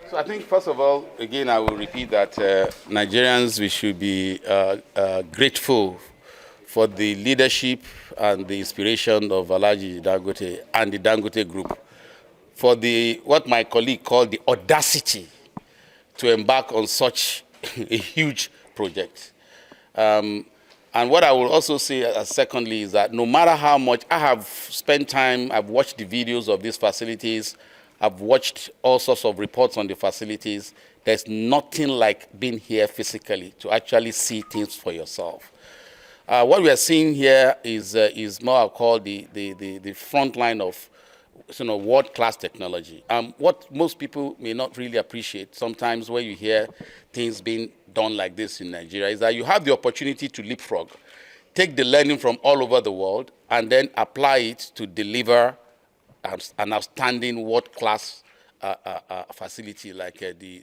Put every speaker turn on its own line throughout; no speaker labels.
So I think, first of all, again, I will repeat that Nigerians, we should be grateful for the leadership and the inspiration of Alhaji Dangote and the Dangote Group for the what my colleague called the audacity to embark on such a huge project. And what I will also say secondly is that no matter how much I have spent time, I've watched the videos of these facilities, I've watched all sorts of reports on the facilities, there's nothing like being here physically to actually see things for yourself. What we are seeing here is more I'll call the front line of world-class technology. What most people may not really appreciate sometimes when you hear things being done like this in Nigeria is that you have the opportunity to leapfrog, take the learning from all over the world, and then apply it to deliver an outstanding world-class facility like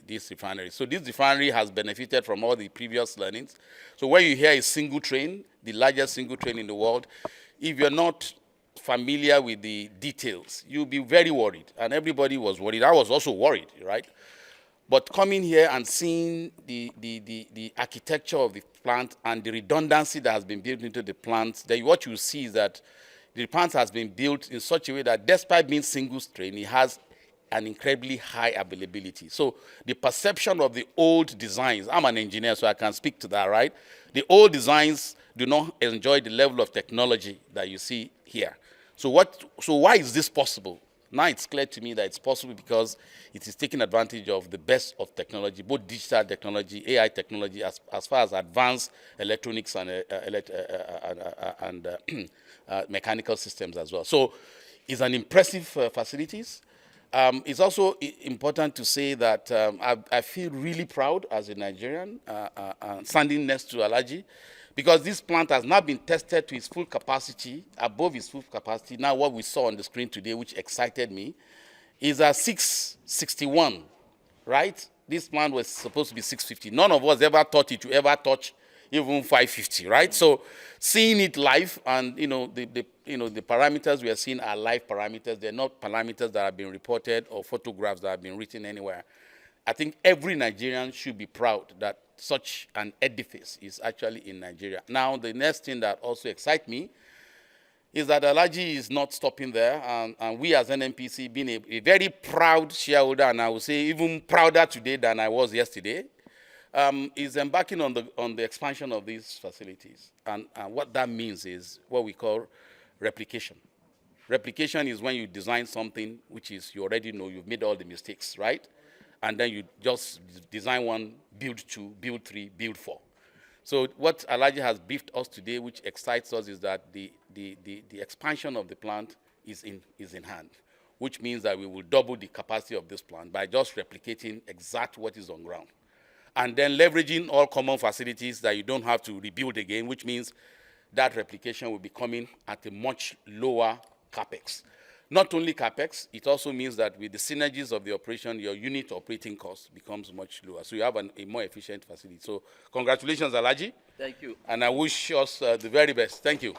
this refinery. So this refinery has benefited from all the previous learnings. So when you hear a single train, the largest single train in the world, if you're not familiar with the details, you'll be very worried. And everybody was worried. I was also worried, right? But coming here and seeing the architecture of the plant and the redundancy that has been built into the plant, then what you see is that the plant has been built in such a way that despite being single strain, it has an incredibly high availability. So the perception of the old designs, I'm an engineer, so I can speak to that, right? The old designs do not enjoy the level of technology that you see here. So why is this possible? Now it's clear to me that it's possible because it is taking advantage of the best of technology, both digital technology, AI technology, as far as advanced electronics and mechanical systems as well. So it's an impressive facilities. It's also important to say that I feel really proud as a Nigerian standing next to Alhaji, because this plant has now been tested to its full capacity, above its full capacity. Now what we saw on the screen today, which excited me, is a 661, right? This plant was supposed to be 650. None of us ever thought it would ever touch even 550, right? So seeing it live, and the parameters we are seeing are live parameters. They're not parameters that have been reported or photographs that have been written anywhere. I think every Nigerian should be proud that such an edifice is actually in Nigeria. Now, the next thing that also excites me is that Alhaji is not stopping there, and we as NNPC, being a very proud shareholder, and I would say even prouder today than I was yesterday, is embarking on the expansion of these facilities. And what that means is what we call replication. Replication is when you design something which is, you already know you've made all the mistakes, right? And then you just design one, build two, build three, build four. So what Alhaji has briefed us today, which excites us, is that the expansion of the plant is in hand, which means that we will double the capacity of this plant by just replicating exactly what is on ground. And then leveraging all common facilities that you don't have to rebuild again, which means that replication will be coming at a much lower capex. Not only capex, it also means that with the synergies of the operation, your unit operating cost becomes much lower. So you have a more efficient facility. So congratulations, Alhaji.
Thank you.
And I wish us the very best. Thank you.